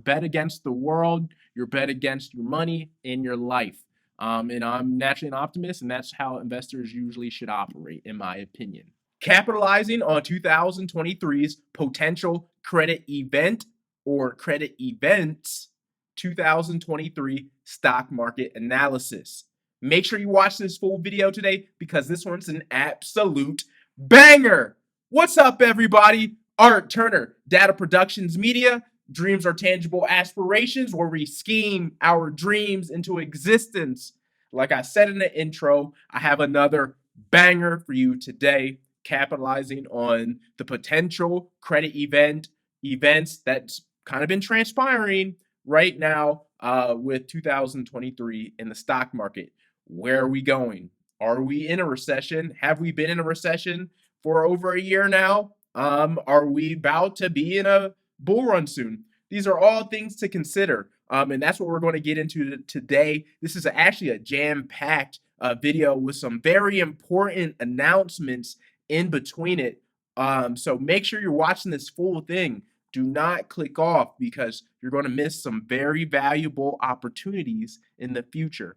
bet against the world, you're bet against your money and your life. And I'm naturally an optimist, and that's how investors usually should operate, in my opinion. Capitalizing on 2023's potential credit event or credit events, 2023 stock market analysis. Make sure you watch this full video today because this one's an absolute banger. What's up, everybody? Art Turner, Data Productions Media. Dreams are tangible aspirations where we scheme our dreams into existence. Like I said in the intro, I have another banger for you today, capitalizing on the potential credit events that's kind of been transpiring right now with 2023 in the stock market. Where are we going? Are we in a recession? Have we been in a recession for over a year now? Are we about to be in a bull run soon? These are all things to consider. And that's what we're going to get into today. This is actually a jam-packed video with some very important announcements in between it. So make sure you're watching this full thing. Do not click off because you're going to miss some very valuable opportunities in the future.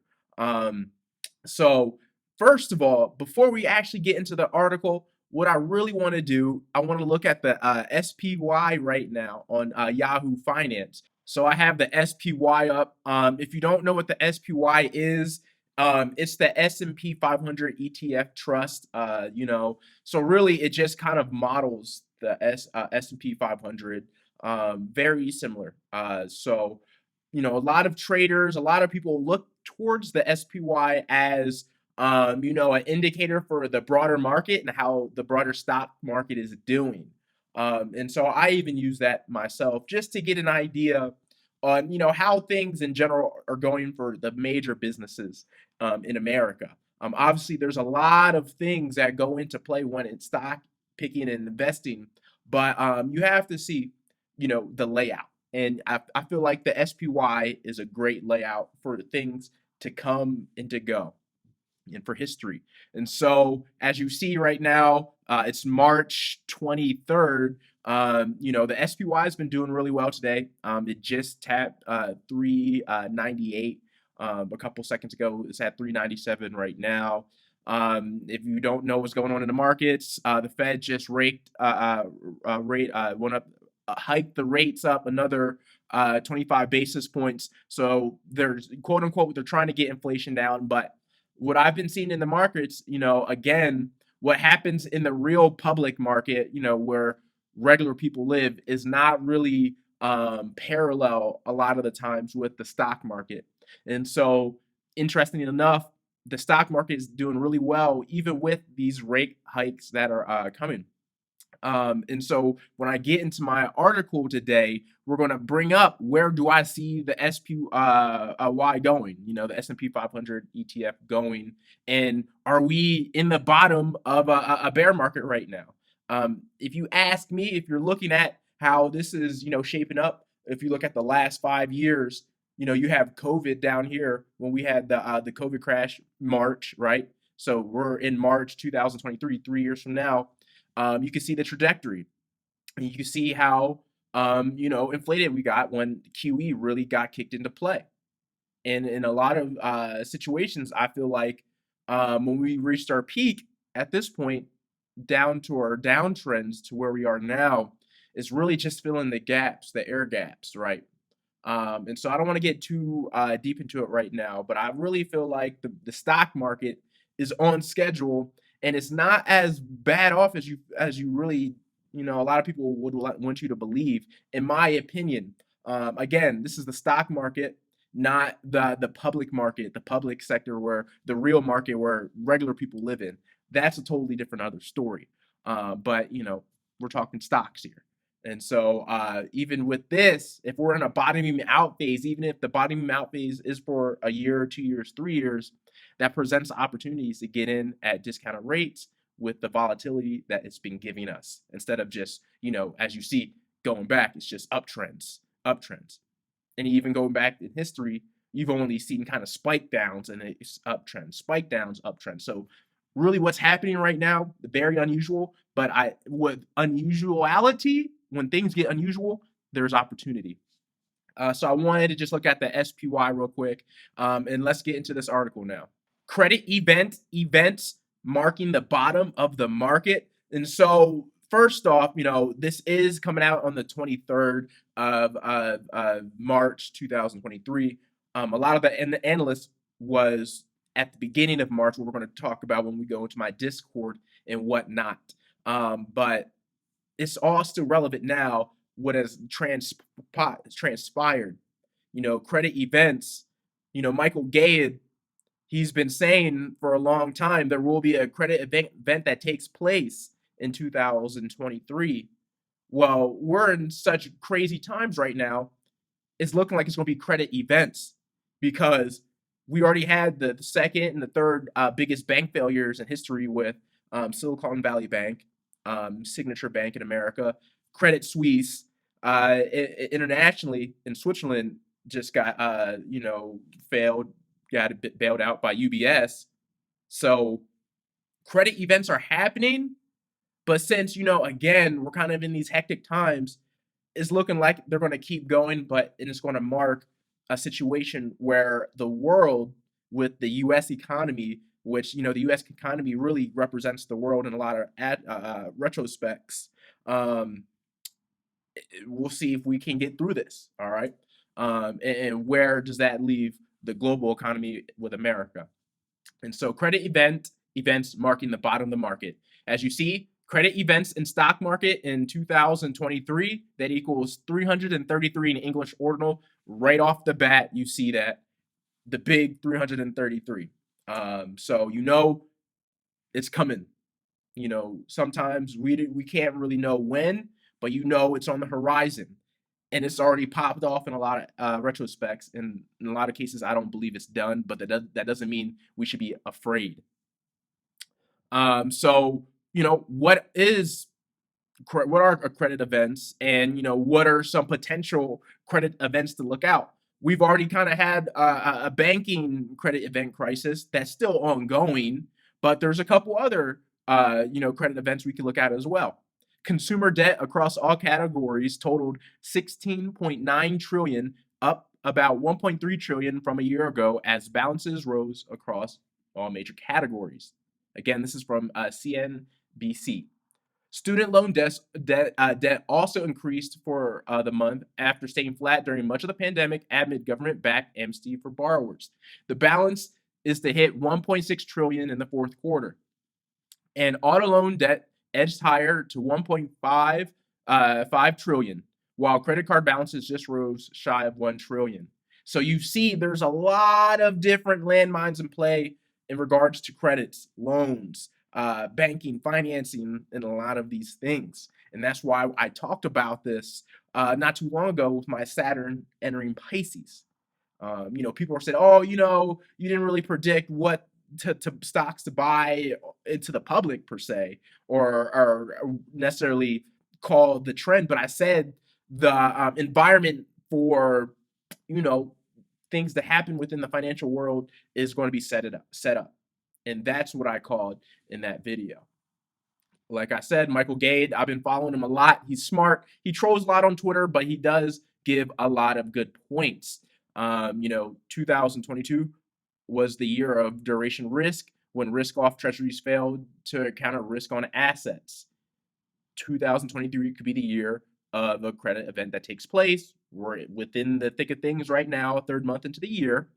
So first of all, before we actually get into the article, what I really want to do, I want to look at the SPY right now on Yahoo Finance. So I have the SPY up. If you don't know what the SPY is, it's the S&P 500 ETF trust. So really it just kind of models the S&P 500. Very similar. A lot of traders, a lot of people look towards the SPY as an indicator for the broader market and how the broader stock market is doing. And so I even use that myself just to get an idea on, how things in general are going for the major businesses in America. Obviously, there's a lot of things that go into play when it's stock picking and investing, but you have to see, the layout. And I feel like the SPY is a great layout for things to come and to go and for history. And so, as you see right now, it's March 23rd. The SPY has been doing really well today. It just tapped 398 a couple seconds ago. It's at 397 right now. If you don't know what's going on in the markets, the Fed just went up, hiked the rates up another 25 basis points. So there's quote unquote, they're trying to get inflation down, but what I've been seeing in the markets, again, what happens in the real public market, where regular people live, is not really parallel a lot of the times with the stock market. And so, interestingly enough, the stock market is doing really well, even with these rate hikes that are coming. And so when I get into my article today, we're going to bring up where do I see the SPY going, the S&P 500 ETF going, and are we in the bottom of a bear market right now? If you ask me, if you're looking at how this is, shaping up, if you look at the last 5 years, you have COVID down here when we had the COVID crash March, right? So we're in March 2023, 3 years from now. You can see the trajectory. You can see how inflated we got when QE really got kicked into play. And in a lot of situations, I feel like when we reached our peak at this point, down to our downtrends to where we are now, is really just filling the gaps, the air gaps, right? And so I don't want to get too deep into it right now, but I really feel like the stock market is on schedule and it's not as bad off as you really, a lot of people would want you to believe, in my opinion. Again, this is the stock market, not the public market, the public sector, where the real market where regular people live in. That's a totally different other story. But we're talking stocks here. And so even with this, if we're in a bottoming out phase, even if the bottoming out phase is for a year, 2 years, 3 years, that presents opportunities to get in at discounted rates with the volatility that it's been giving us, instead of just, as you see, going back, it's just uptrends, uptrends. And even going back in history, you've only seen kind of spike downs and it's uptrends, spike downs, uptrends. So really what's happening right now, very unusual, but with unusuality, when things get unusual, there's opportunity. So I wanted to just look at the SPY real quick, and let's get into this article now. Credit events marking the bottom of the market. And so first off, this is coming out on the 23rd of March 2023. A lot of the analysts was at the beginning of March, what we're going to talk about when we go into my Discord and whatnot. But it's all still relevant now, what has transpired. Credit events, Michael Gay, he's been saying for a long time there will be a credit event that takes place in 2023. Well, we're in such crazy times right now. It's looking like it's going to be credit events because we already had the second and the third biggest bank failures in history with Silicon Valley Bank, Signature Bank in America, Credit Suisse. Internationally in Switzerland just got failed, got a bit bailed out by UBS. So credit events are happening, but since again we're kind of in these hectic times, it's looking like they're going to keep going, but it's going to mark a situation where the world, with the U.S. economy, which the U.S. economy really represents the world in a lot of retrospects. We'll see if we can get through this. All right, and where does that leave the global economy with America? And so credit events marking the bottom of the market. As you see, credit events in stock market in 2023, that equals 333 in English ordinal. Right off the bat, you see that the big 333. So it's coming. Sometimes we can't really know when, but it's on the horizon. And it's already popped off in a lot of retrospects. And in a lot of cases, I don't believe it's done, but that doesn't mean we should be afraid. So, what are credit events, and what are some potential credit events to look out? We've already kind of had a banking credit event crisis that's still ongoing, but there's a couple other credit events we can look at as well. Consumer debt across all categories totaled 16.9 trillion, up about 1.3 trillion from a year ago as balances rose across all major categories. Again, this is from CNBC. Student loan debt also increased for the month after staying flat during much of the pandemic amid government-backed amnesty for borrowers. The balance is to hit 1.6 trillion in the fourth quarter. And auto loan debt edged higher to 1.5 trillion, while credit card balances just rose shy of 1 trillion. So you see there's a lot of different landmines in play in regards to credits, loans, banking, financing, and a lot of these things. And that's why I talked about this not too long ago with my Saturn entering Pisces. People are saying, "Oh, you didn't really predict what to stocks to buy into the public per se, or necessarily call the trend." But I said the environment for things that happen within the financial world is going to be set up, and that's what I called in that video. Like I said, Michael Gade, I've been following him a lot. He's smart. He trolls a lot on Twitter, but he does give a lot of good points. 2022 was the year of duration risk, when risk-off treasuries failed to counter risk on assets. 2023 could be the year of a credit event that takes place. We're within the thick of things right now, third month into the year.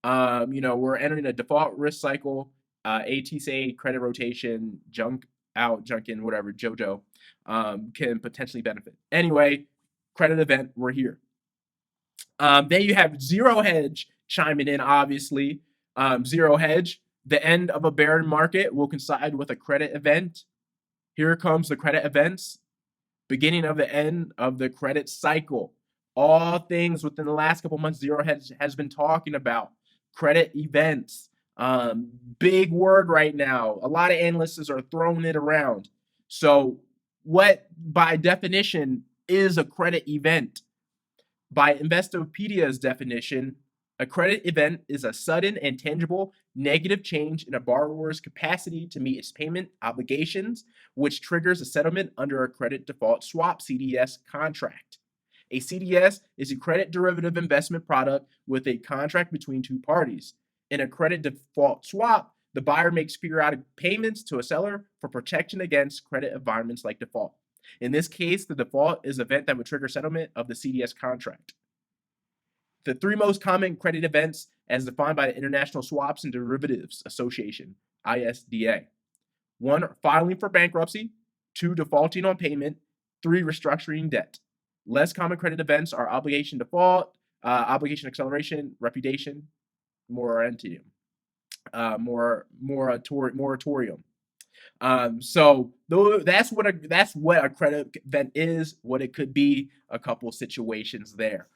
We're entering a default risk cycle. A.T.A credit rotation, junk in, whatever, JoJo, can potentially benefit. Anyway, credit event, we're here. Then you have Zero Hedge chiming in, obviously. Zero Hedge, the end of a bear market will coincide with a credit event. Here comes the credit events. Beginning of the end of the credit cycle. All things within the last couple months, Zero Hedge has been talking about. Credit events. Big word right now. A lot of analysts are throwing it around. So what, by definition, is a credit event? By Investopedia's definition, a credit event is a sudden and tangible negative change in a borrower's capacity to meet its payment obligations, which triggers a settlement under a credit default swap CDS contract. A CDS is a credit derivative investment product with a contract between two parties. In a credit default swap, the buyer makes periodic payments to a seller for protection against credit environments like default. In this case, the default is an event that would trigger settlement of the CDS contract. The three most common credit events, as defined by the International Swaps and Derivatives Association, ISDA. One, filing for bankruptcy. Two, defaulting on payment. Three, restructuring debt. Less common credit events are obligation default, obligation acceleration, repudiation, moratorium. Moratorium. So that's what a credit event is, what it could be, a couple situations there.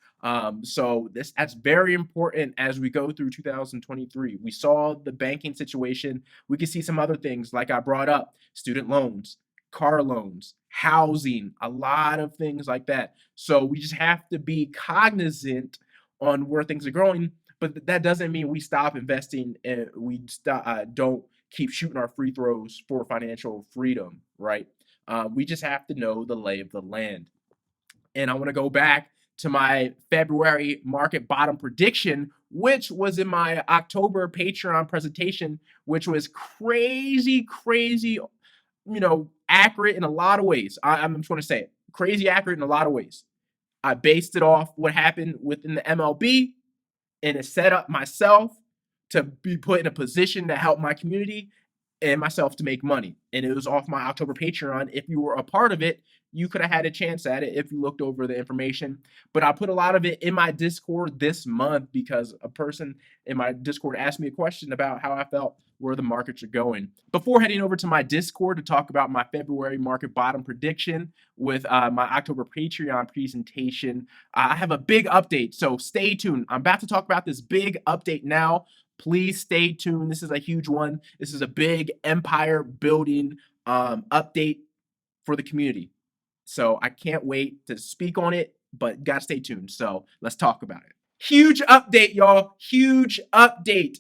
So that's very important as we go through 2023. We saw the banking situation. We can see some other things like I brought up: student loans, car loans, housing, a lot of things like that. So we just have to be cognizant on where things are going. But that doesn't mean we stop investing and don't keep shooting our free throws for financial freedom, right? We just have to know the lay of the land. And I want to go back to my February market bottom prediction, which was in my October Patreon presentation, which was crazy, accurate in a lot of ways. I'm just going to say it, crazy accurate in a lot of ways. I based it off what happened within the MLB, and it set up myself to be put in a position to help my community and myself to make money. And it was off my October Patreon. If you were a part of it, you could have had a chance at it if you looked over the information. But I put a lot of it in my Discord this month because a person in my Discord asked me a question about how I felt where the markets are going. Before heading over to my Discord to talk about my February market bottom prediction with my October Patreon presentation, I have a big update. So stay tuned. I'm about to talk about this big update now. Please stay tuned. This is a huge one. This is a big empire building update for the community. So I can't wait to speak on it, but gotta stay tuned. So let's talk about it. Huge update, y'all. Huge update.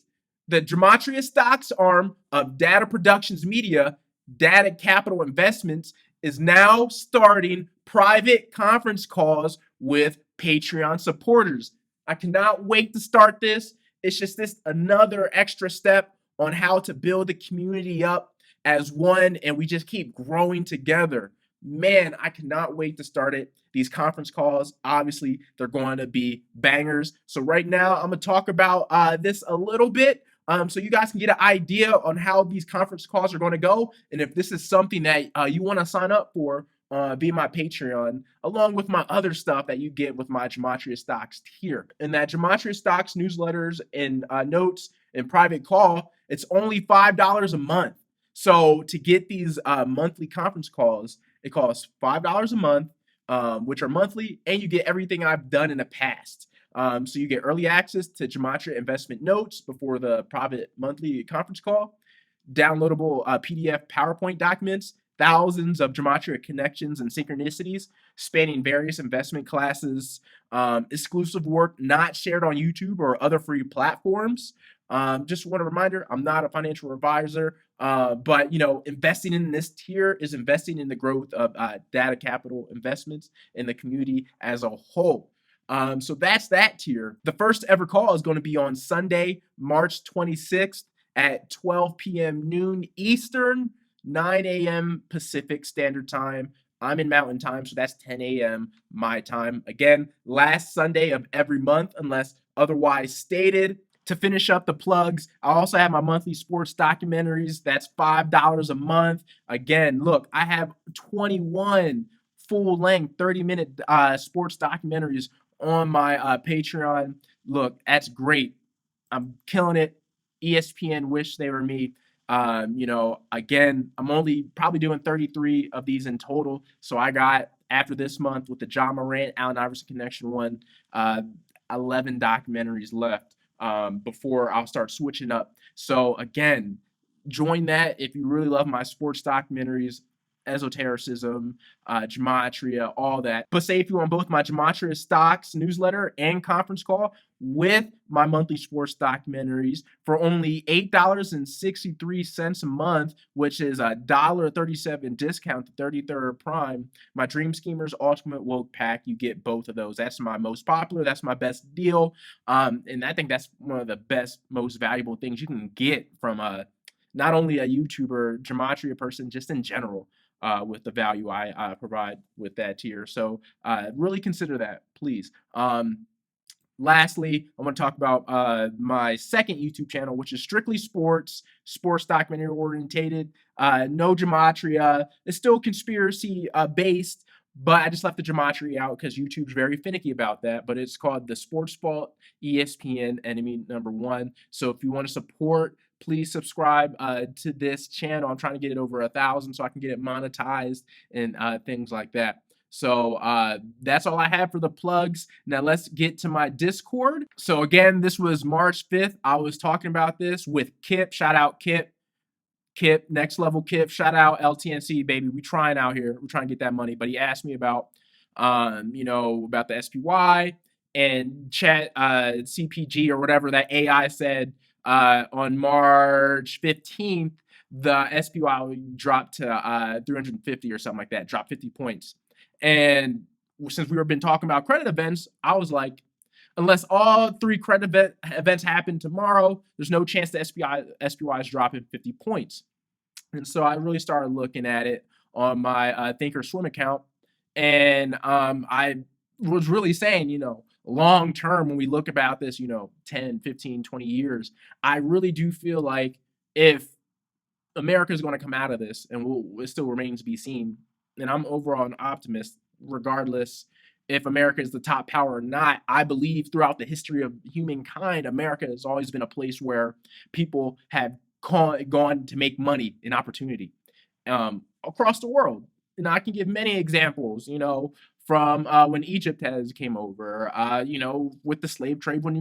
The Gematria stocks arm of D.A.T.A Productions Media, D.A.T.A Capital Investments, is now starting private conference calls with Patreon supporters. I cannot wait to start this. It's just this another extra step on how to build the community up as one, and we just keep growing together. Man, I cannot wait to start it. These conference calls, obviously, they're going to be bangers. So right now, I'm going to talk about this a little bit so you guys can get an idea on how these conference calls are going to go. And if this is something that you want to sign up for, be my Patreon, along with my other stuff that you get with my Gematria Stocks tier. And that Gematria Stocks newsletters and notes and private call, it's only $5 a month. So to get these monthly conference calls, it costs $5 a month, which are monthly, and you get everything I've done in the past. So you get early access to Gematria investment notes before the private monthly conference call, downloadable PDF PowerPoint documents, thousands of Gematria connections and synchronicities spanning various investment classes, exclusive work not shared on YouTube or other free platforms. Just one reminder, I'm not a financial advisor, but investing in this tier is investing in the growth of D.A.T.A Capital Investments in the community as a whole. So that's that tier. The first ever call is going to be on Sunday, March 26th at 12 p.m. noon Eastern, 9 a.m. Pacific Standard Time. I'm in Mountain Time, so that's 10 a.m. my time. Again, last Sunday of every month, unless otherwise stated. To finish up the plugs, I also have my monthly sports documentaries. That's $5 a month. Again, look, I have 21 full-length 30-minute sports documentaries on my Patreon. Look, that's great. I'm killing it. ESPN wish they were me. Again, I'm only probably doing 33 of these in total. So I got, after this month with the John Morant, Allen Iverson connection one, 11 documentaries left before I'll start switching up. So again, join that if you really love my sports documentaries. esotericism, Gematria, all that. But save you on both my Gematria stocks newsletter and conference call with my monthly sports documentaries for only $8.63 a month, which is a $1.37 discount to 33rd Prime. My Dream Schemers Ultimate Woke Pack, you get both of those. That's my most popular. That's my best deal. And I think that's one of the best, most valuable things you can get from not only a YouTuber, Gematria person, just in general, with the value I provide with that tier. So really consider that, please. Lastly, I want to talk about my second YouTube channel, which is strictly sports documentary orientated. No Gematria. It's still conspiracy based, but I just left the Gematria out because YouTube's very finicky about that. But it's called the Sports Vault ESPN Enemy Number One. So if you want to support, please subscribe to this channel. I'm trying to get it over 1,000 so I can get it monetized and things like that. So that's all I have for the plugs. Now let's get to my Discord. So again, this was March 5th. I was talking about this with Kip. Shout out Kip. Kip, next level Kip. Shout out LTNC, baby. We trying out here. We're trying to get that money. But he asked me about, about the SPY and chat CPG or whatever that AI said on March 15th. The SPY dropped to 350 or something like that. Dropped 50 points. And since we were been talking about credit events, I was like, unless all three credit events happen tomorrow, there's no chance the SPY is dropping 50 points. And so I really started looking at it on my Thinkorswim account. And I was really saying, long term, when we look about this, 10, 15, 20 years, I really do feel like if America is going to come out of this, and it still remains to be seen, and I'm overall an optimist, regardless if America is the top power or not. I believe throughout the history of humankind, America has always been a place where people have gone to make money and opportunity across the world. And I can give many examples, from when Egypt has came over, with the slave trade when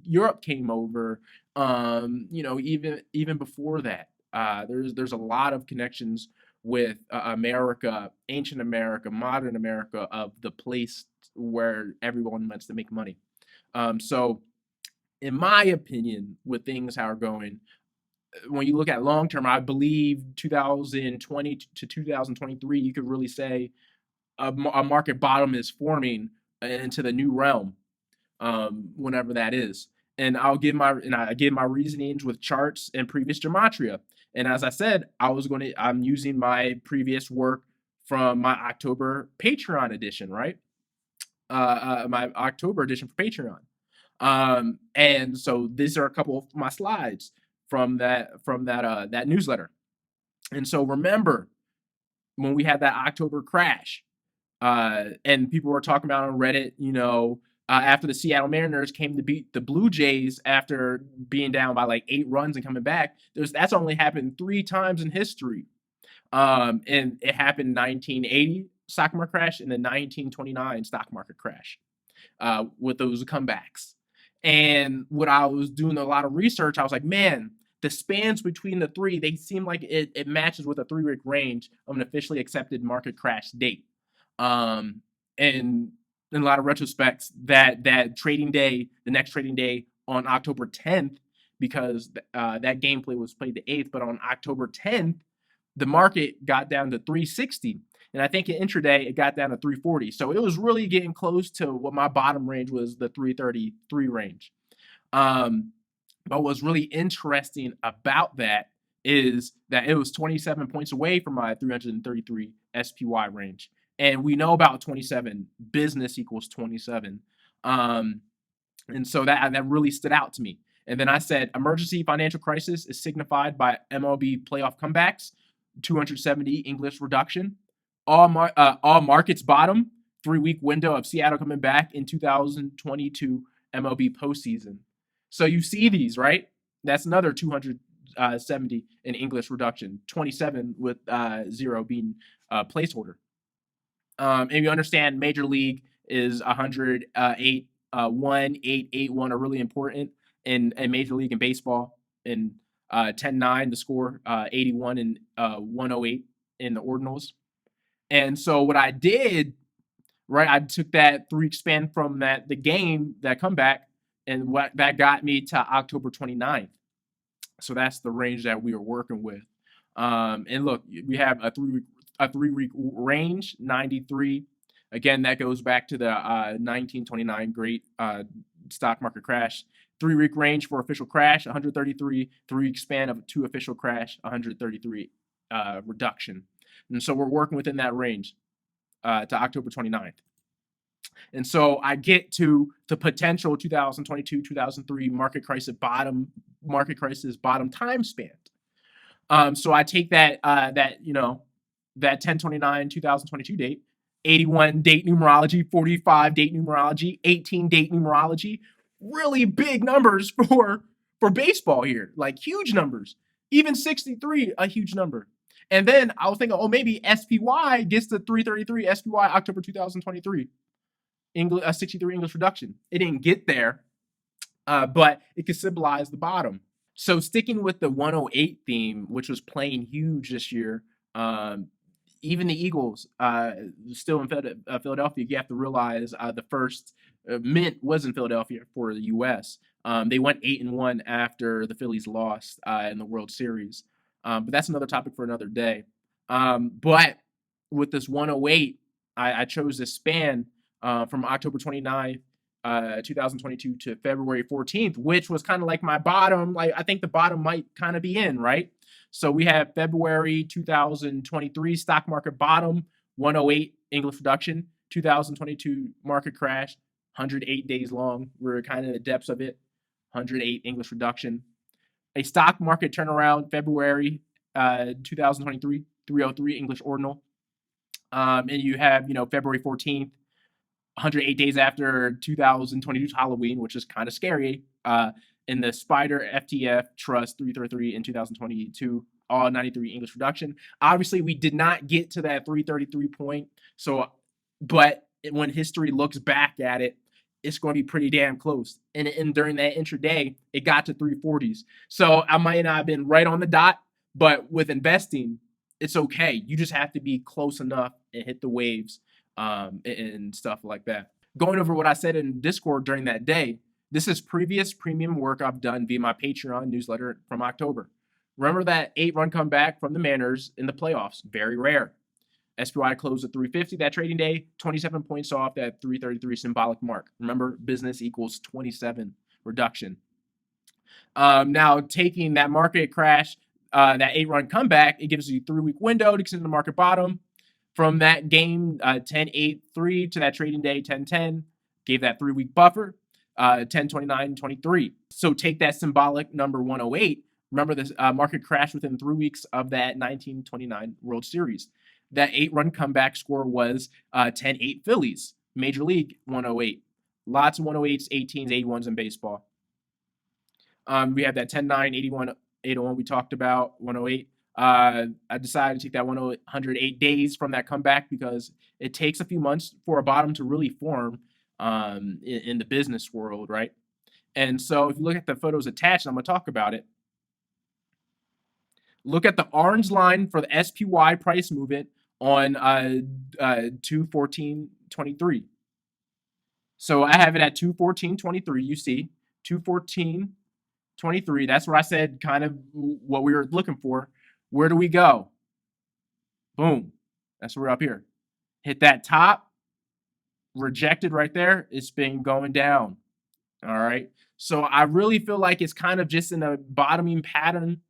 Europe came over, even before that. There's a lot of connections with America, ancient America, modern America, of the place where everyone wants to make money. So, in my opinion, with things how are going, when you look at long term, I believe 2020 to 2023, you could really say a market bottom is forming into the new realm, whenever that is. And I give my reasonings with charts and previous gematria. And as I said, I'm using my previous work from my October Patreon edition, right? My October edition for Patreon. And so these are a couple of my slides from that newsletter. And so remember when we had that October crash, and people were talking about on Reddit, after the Seattle Mariners came to beat the Blue Jays after being down by like 8 runs and coming back. That's only happened 3 times in history. And it happened in 1980 stock market crash and the 1929 stock market crash, with those comebacks. And when I was doing a lot of research, I was like, man, the spans between the three, they seem like it matches with a 3-week range of an officially accepted market crash date. And in a lot of retrospects, that trading day, the next trading day on October 10th, because that gameplay was played the 8th, but on October 10th, the market got down to 360. And I think in intraday, it got down to 340. So it was really getting close to what my bottom range was, the 333 range. But what's really interesting about that is that it was 27 points away from my 333 SPY range. And we know about 27, business equals 27. And so that really stood out to me. And then I said, emergency financial crisis is signified by MLB playoff comebacks, 270 English reduction, all markets bottom, 3-week window of Seattle coming back in 2022 MLB postseason. So you see these, right? That's another 270 in English reduction, 27 with 0 being placeholder. And you understand Major League is 108, 1-8-8-1 are really important in Major League in baseball. And 10-9, the score, 81 and 108 in the ordinals. And so what I did, right, I took that 3-week span from the game, that comeback, and what that got me to October 29th. So that's the range that we are working with. And look, we have a 3-week range, 93. Again, that goes back to the 1929 great stock market crash. 3-week range for official crash, 133. 3-week span of 2 official crash, 133 reduction. And so we're working within that range to October 29th. And so I get to the potential 2022, 2003 market crisis bottom time span. So I take that 10/29 2022 date, 81 date numerology, 45 date numerology, 18 date numerology, really big numbers for baseball here, like huge numbers. Even 63, a huge number. And then I was thinking, oh, maybe SPY gets to 333, SPY October 2023. 63 English reduction. It didn't get there, but it could symbolize the bottom. So sticking with the 108 theme, which was playing huge this year, even the Eagles, still in Philadelphia, you have to realize the first mint was in Philadelphia for the U.S. They went 8-1 after the Phillies lost in the World Series, but that's another topic for another day. But with this 108, I chose this span from October 29th 2022 to February 14th, which was kind of like my bottom. Like, I think the bottom might kind of be in, right? So we have February 2023 stock market bottom, 108 English reduction, 2022 market crash, 108 days long. We're kind of in the depths of it, 108 English reduction. A stock market turnaround, February 2023, 303 English ordinal. And you have, February 14th, 108 days after 2022's Halloween, which is kind of scary, in the Spider FTF Trust 333 in 2022, all 93 English reduction. Obviously, we did not get to that 333 point. So, but when history looks back at it, it's going to be pretty damn close. And during that intraday, it got to 340s. So I might not have been right on the dot, but with investing, it's okay. You just have to be close enough and hit the waves and stuff like that. Going over what I said in Discord during that day, this is previous premium work I've done via my Patreon newsletter from October. Remember that 8-run comeback from the Mariners in the playoffs? Very rare. SPY closed at 350 that trading day, 27 points off that 333 symbolic mark. Remember, business equals 27 reduction. Now, taking that market crash, that 8-run comeback, it gives you a 3-week window to consider the market bottom. From that game, 10-8-3 to that trading day, 10-10, gave that 3-week buffer, 10-29-23. So take that symbolic number 108. Remember, this market crashed within 3 weeks of that 1929 World Series. That 8-run comeback score was 10-8 Phillies. Major League, 108. Lots of 108s, 18s, 81s in baseball. We had that 10-9, 81, 801 we talked about, 108. I decided to take that 108 days from that comeback because it takes a few months for a bottom to really form in the business world, right? And so if you look at the photos attached, I'm going to talk about it. Look at the orange line for the SPY price movement on 2/14/23. So I have it at 2/14/23. You see 2/14/23. That's where I said kind of what we were looking for. Where do we go? Boom. That's where we're up here. Hit that top. Rejected right there. It's been going down. All right. So I really feel like it's kind of just in a bottoming pattern.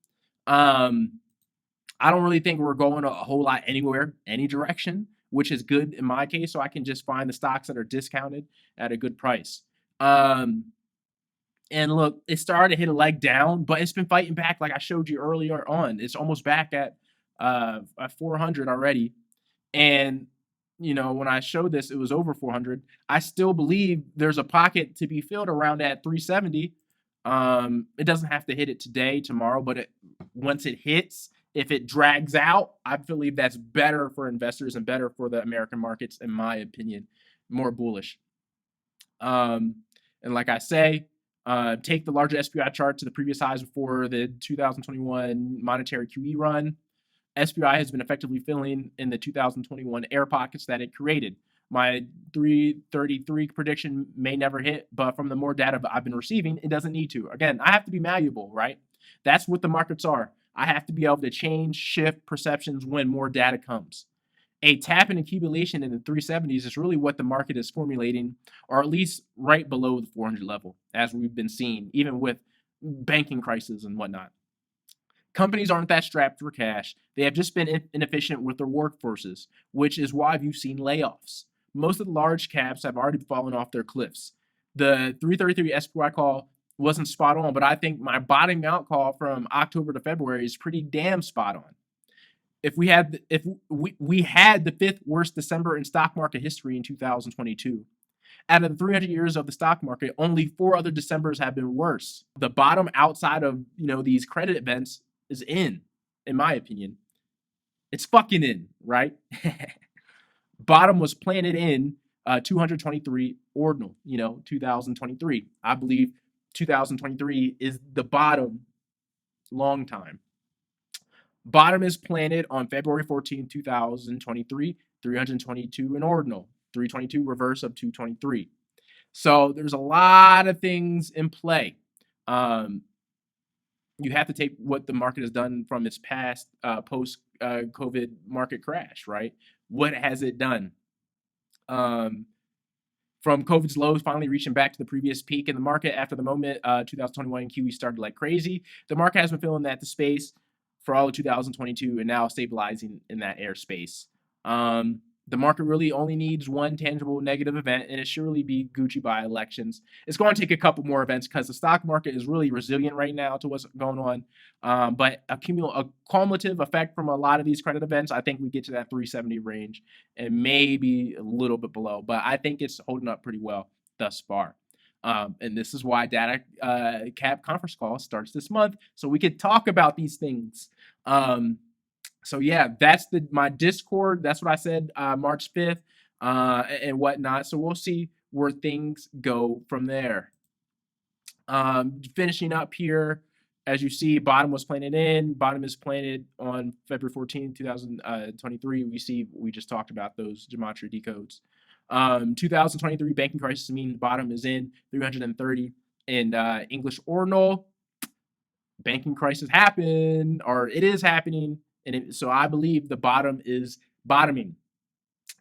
I don't really think we're going a whole lot anywhere, any direction, which is good in my case. So I can just find the stocks that are discounted at a good price. And look, it started to hit a leg down, but it's been fighting back like I showed you earlier on. It's almost back at 400 already. And, when I showed this, it was over 400. I still believe there's a pocket to be filled around at 370. It doesn't have to hit it today, tomorrow, but once it hits, if it drags out, I believe that's better for investors and better for the American markets, in my opinion, more bullish. And like I say, take the larger SPY chart to the previous highs before the 2021 monetary QE run. SPY has been effectively filling in the 2021 air pockets that it created. My 333 prediction may never hit, but from the more data I've been receiving, it doesn't need to. Again, I have to be malleable, right? That's what the markets are. I have to be able to change, shift perceptions when more data comes. A tap and accumulation in the 370s is really what the market is formulating, or at least right below the 400 level, as we've been seeing, even with banking crisis and whatnot. Companies aren't that strapped for cash. They have just been inefficient with their workforces, which is why you've seen layoffs. Most of the large caps have already fallen off their cliffs. The 333 SPY call wasn't spot on, but I think my bottoming out call from October to February is pretty damn spot on. If we had the fifth worst December in stock market history in 2022. Out of the 300 years of the stock market, only 4 other Decembers have been worse. The bottom outside of these credit events is in my opinion. It's fucking in, right? Bottom was planted in 223 ordinal, 2023. I believe 2023 is the bottom long time. Bottom is planted on February 14, 2023, 322 in ordinal, 322 reverse of 223. So there's a lot of things in play. You have to take what the market has done from its past post COVID market crash, right? What has it done? From COVID's lows finally reaching back to the previous peak in the market after the moment 2021 QE started like crazy. The market has been filling that the space for all of 2022 and now stabilizing in that airspace. The market really only needs one tangible negative event, and it should really be Gucci by elections. It's going to take a couple more events because the stock market is really resilient right now to what's going on. But a cumulative effect from a lot of these credit events, I think we get to that 370 range and maybe a little bit below. But I think it's holding up pretty well thus far. And this is why D.A.T.A cap conference call starts this month, so we could talk about these things. So yeah, that's my Discord. That's what I said, March 5th, and whatnot. So we'll see where things go from there. Finishing up here, as you see, bottom was planted in. Bottom is planted on February 14, 2023. We just talked about those Gematria decodes. 2023 banking crisis mean bottom is in 330 in English ordinal. Banking crisis happened, or it is happening. So I believe the bottom is bottoming.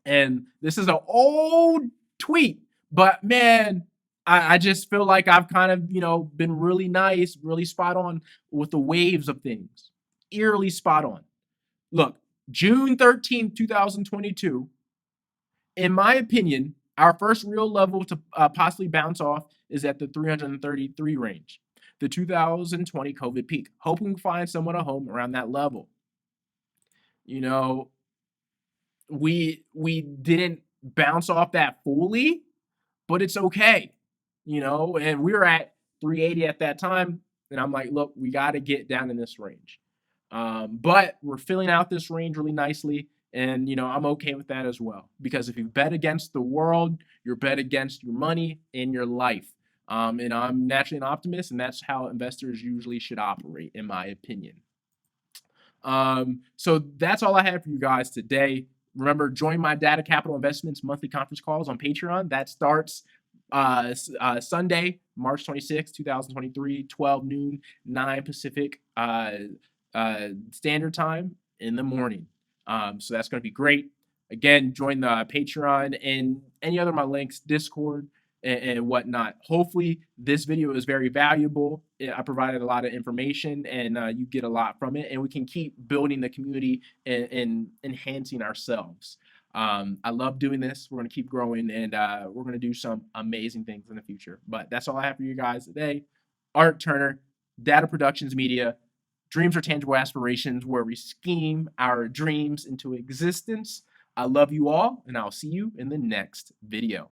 And this is an old tweet, but man, I just feel like I've kind of, been really nice, really spot on with the waves of things. Eerily spot on. Look, June 13th, 2022, in my opinion, our first real level to possibly bounce off is at the 333 range, the 2020 COVID peak. Hoping we find someone at home around that level. We didn't bounce off that fully, but it's okay, and we were at 380 at that time, and I'm like, look, we got to get down in this range. But we're filling out this range really nicely, and I'm okay with that as well, because if you bet against the world, you're bet against your money and your life. And I'm naturally an optimist, and that's how investors usually should operate, in my opinion. So that's all I have for you guys today. Remember, join my D.A.T.A Capital Investments monthly conference calls on Patreon. That starts Sunday, March 26, 2023, 12 noon, 9 Pacific Standard Time in the morning. So that's going to be great. Again, join the Patreon and any other of my links, Discord, and whatnot. Hopefully this video is very valuable. I provided a lot of information, and you get a lot from it, and we can keep building the community and enhancing ourselves. I love doing this. We're going to keep growing, and we're going to do some amazing things in the future. But that's all I have for you guys today. Art Turner, D.A.T.A Productions Media. Dreams are tangible aspirations, where we scheme our dreams into existence. I love you all, and I'll see you in the next video.